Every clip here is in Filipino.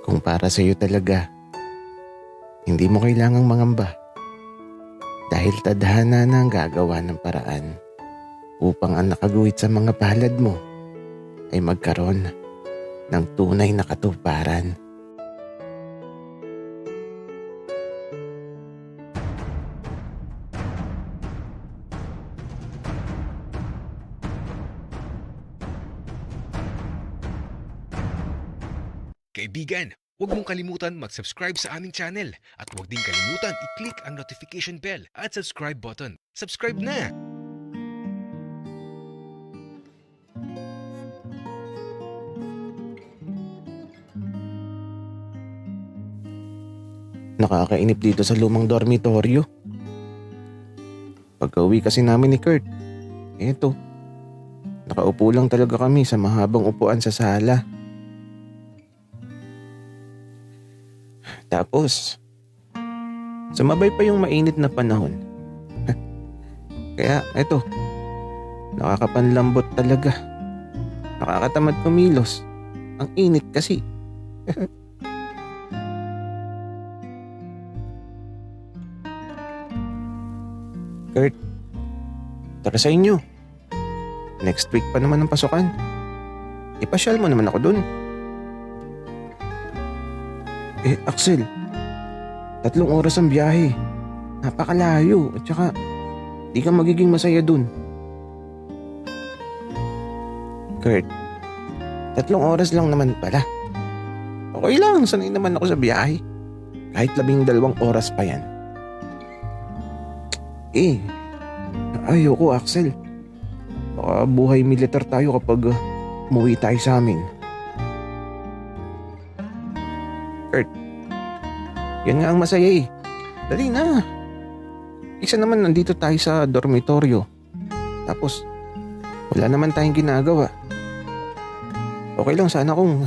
Kung para sa'yo talaga, hindi mo kailangang mangamba dahil tadhana na ang gagawa ng paraan upang ang nakaguhit sa mga palad mo ay magkaroon ng tunay na katuparan. Kaibigan, huwag mong kalimutan mag-subscribe sa aming channel at huwag din kalimutan i-click ang notification bell at subscribe button. Subscribe na! Nakakainip dito sa lumang dormitoryo. Pagka-uwi kasi namin ni Kurt, eto, nakaupo lang talaga kami sa mahabang upuan sa sala. Tapos, sumabay pa yung mainit na panahon. Kaya eto, nakakapanlambot talaga. Nakakatamad kumilos. Ang init kasi. Kurt, tara sa inyo. Next week pa naman ang pasukan. Ipasyal mo naman ako dun. Axel, 3 oras ang biyahe. Napakalayo at saka di ka magiging masaya dun. Kurt, 3 oras lang naman pala. Okay lang, sanay naman ako sa biyahe. Kahit 12 oras pa yan. Ayoko Axel. Baka buhay militar tayo kapag umuwi tayo sa amin. Kurt, yan nga ang masaya eh. Dali na. Isa naman nandito tayo sa dormitoryo. Tapos, wala naman tayong ginagawa. Okay lang sana kung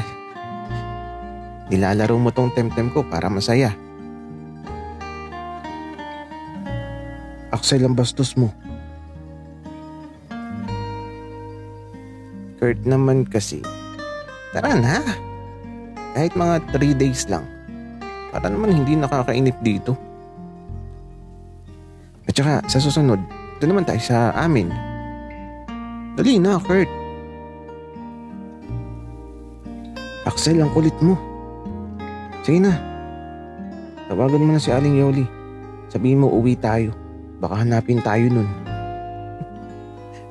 nilalaro mo tong temtem ko para masaya. Axel, ang bastos mo. Kurt naman kasi. Tara na. Kahit mga 3 days lang. Para naman hindi nakakainip dito. At saka sa susunod, doon naman tayo sa amin. Dali na, Kurt. Axel, ang kulit mo. Sige na. Tawagan mo na si Aling Yoli. Sabihin mo uwi tayo. Baka hanapin tayo nun.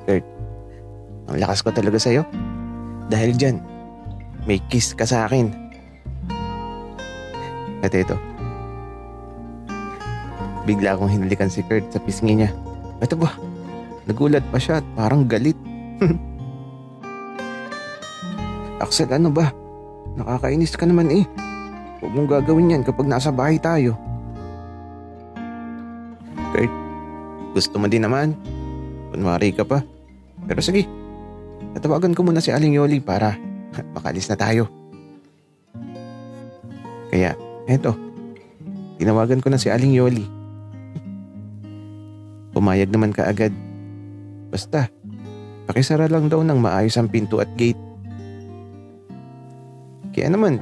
Kurt, ang lakas ko talaga sa'yo. Dahil dyan, may kiss ka sa akin. At ito, bigla akong hinalikan si Kurt sa pisngi niya. Ito ba? Nagulat pa siya at parang galit. Axel, ano ba? Nakakainis ka naman eh. Huwag mong gagawin yan kapag nasa bahay tayo. Kurt, gusto mo din naman. Kunwari ka pa. Pero sige, tatawagan ko muna si Aling Yoli para makalis na tayo. Kaya, eto, tinawagan ko na si Aling Yoli. Pumayag naman kaagad. Basta, pakisara lang daw ng maayos ang pinto at gate. Kaya naman,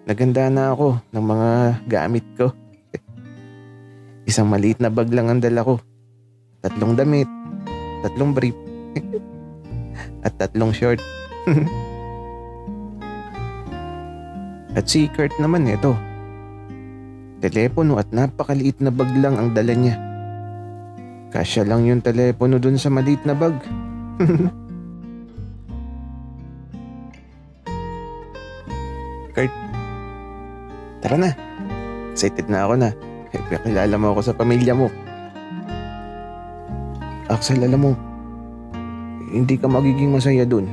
naganda na ako ng mga gamit ko. Isang maliit na bag lang ang dala ko. 3 damit, 3 brief, at 3 short. At si Kurt naman ito. Telepono at napakaliit na bag lang ang dala niya. Kasya lang yung telepono dun sa maliit na bag. Kurt, tara na. Excited na ako na. Pakilala mo ako sa pamilya mo. Axel, alam mo, hindi ka magiging masaya dun.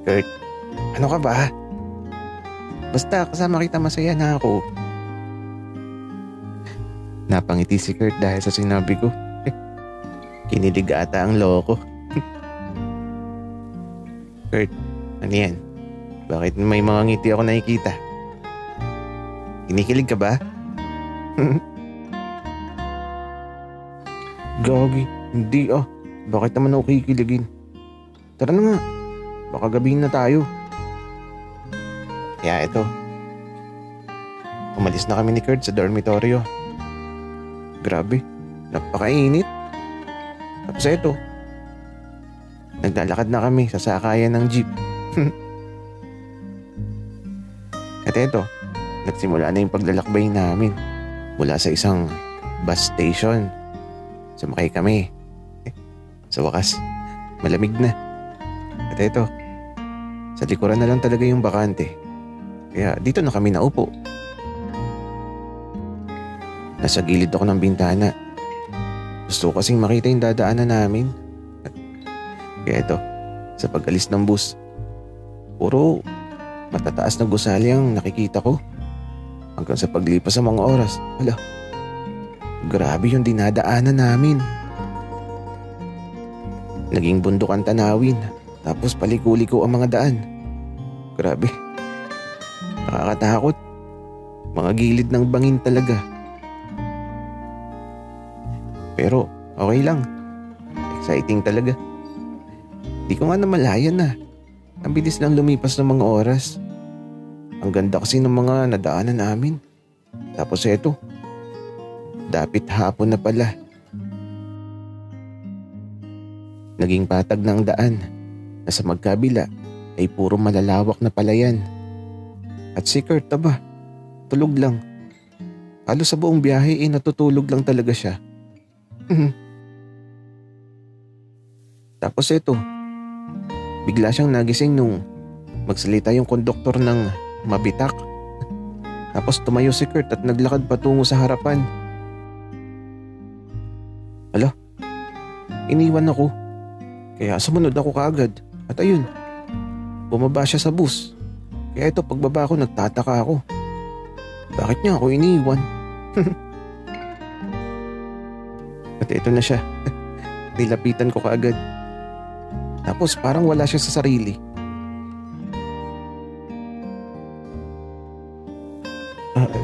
Kurt, ano ka ba? Basta kasama kita masaya na ako. Napangiti si Kurt dahil sa sinabi ko. Kinilig ata ang loko. Kurt, ano yan? Bakit may mga ngiti ako nakikita? Kinikilig ka ba? Gagi, hindi ah. Bakit naman ako kikiligin? Tara na nga, baka gabihin na tayo. Kaya ito, umalis na kami ni Kurt sa dormitoryo. Grabe, napakainit. Tapos ito, naglalakad na kami sa sakayan ng jeep. At ito, nagsimula na yung paglalakbay namin mula sa isang bus station. Sumakay kami. Sa wakas, malamig na. At ito, sa likuran na lang talaga yung bakante. Kaya dito na kami naupo. Nasa gilid ako ng bintana. Gusto ko kasing makita yung dadaanan namin. Kaya ito, sa pag-alis ng bus, puro matataas na gusali ang nakikita ko. Hanggang sa paglipas ng mga oras, grabe yung dinadaanan namin. Naging bundok ang tanawin, tapos paliko-liko ang mga daan. Grabe, nakakatakot. Mga gilid ng bangin talaga. Pero okay lang. Exciting talaga. Di ko nga namalayan na. Ang bilis lang lumipas ng mga oras. Ang ganda kasi ng mga nadaanan namin. Tapos eto, dapit hapon na pala. Naging patag na ang daan na sa magkabila ay puro malalawak na palayan. At si Kurt, tulog lang. Halos sa buong biyahe natutulog lang talaga siya. Tapos eto, bigla siyang nagising nung magsalita yung konduktor ng mabitak. Tapos tumayo si Kurt at naglakad patungo sa harapan. Iniwan ako. Kaya sumunod ako kaagad. At ayun, bumaba siya sa bus. Kaya ito, pagbaba ko nagtataka ako. Bakit niya ako iniwan? At ito na siya. Nilapitan ko kaagad. Tapos parang wala siya sa sarili.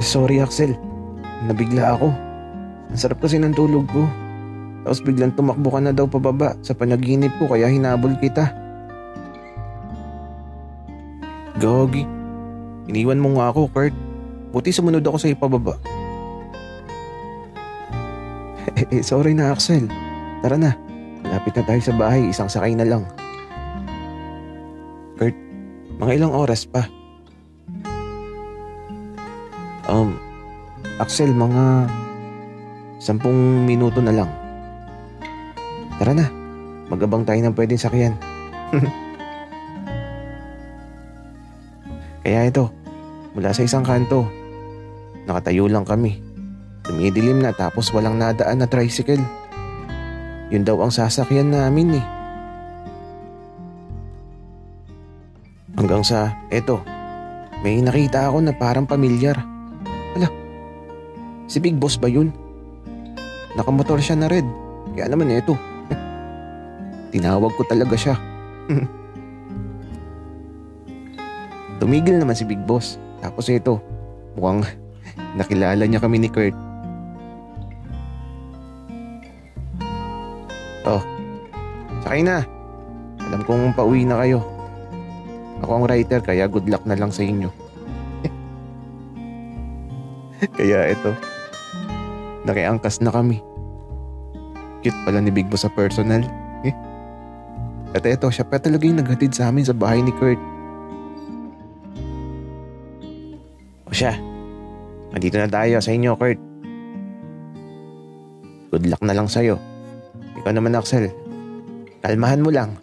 Sorry Axel, nabigla ako. Ang sarap kasi ng tulog ko. Tapos biglang tumakbo ka na daw pababa sa panaginip ko kaya hinabol kita. Gogi, iniwan mo nga ako, Kurt. Buti sumunod ako sa ipababa. Sorry na Axel. Tara na, malapit na tayo sa bahay, isang sakay na lang. Kurt, mga ilang oras pa? Axel, mga 10 minuto na lang. Tara na, magabang tayo ng pwedeng sakyan. Kaya ito, mula sa isang kanto, nakatayo lang kami. Tumidilim na tapos walang nadaan na tricycle. Yun daw ang sasakyan namin eh. Hanggang sa, eto, may nakita ako na parang pamilyar. Si Big Boss ba yun? Nakamotor siya na red. Kaya naman eto. Tinawag ko talaga siya. Tumigil naman si Big Boss. Tapos ito, mukhang nakilala niya kami ni Kurt. Oh, sakay na. Alam kong pauwi na kayo. Ako ang writer kaya good luck na lang sa inyo. Kaya ito, nakiangkas na kami. Cute pala ni Big Boss sa personal. At eto, siya pa talaga yung naghatid sa amin sa bahay ni Kurt. O siya, nandito na tayo sa inyo, Kurt. Good luck na lang sa'yo. Ikaw naman, Axel. Kalmahan mo lang.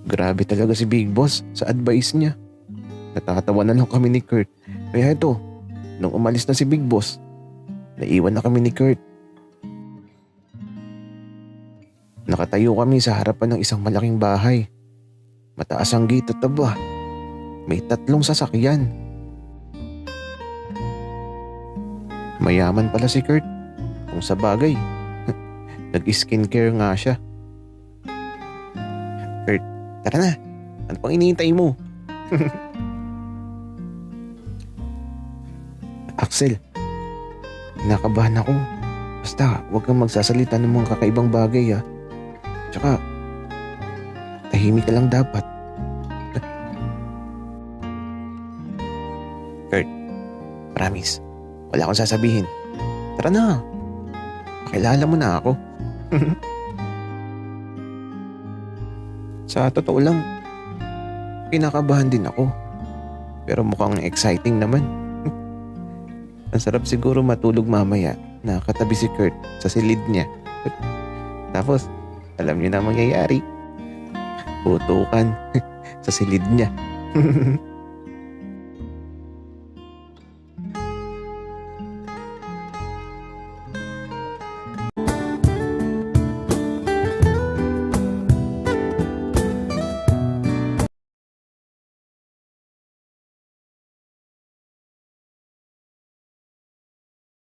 Grabe talaga si Big Boss sa advice niya. Natatawa na lang kami ni Kurt. Kaya ito, nung umalis na si Big Boss, naiwan na kami ni Kurt. Nakatayo kami sa harapan ng isang malaking bahay. Mataas ang gate at may 3 sasakyan. Mayaman pala si Kurt. Kung sa bagay, nag-skincare nga siya. Kurt, tara na. Ano pang iniintay mo? Axel, kinakabahan ako. Basta huwag kang magsasalita ng mga kakaibang bagay ha. Tsaka, tahimik ka lang dapat. Promise, wala akong sasabihin. Tara na. Pakilala mo na ako. Sa totoo lang, kinakabahan din ako. Pero mukhang exciting naman. Ang sarap siguro matulog mamaya na katabi si Kurt sa silid niya. Tapos, alam niyo na ang mangyayari. Putukan sa silid niya.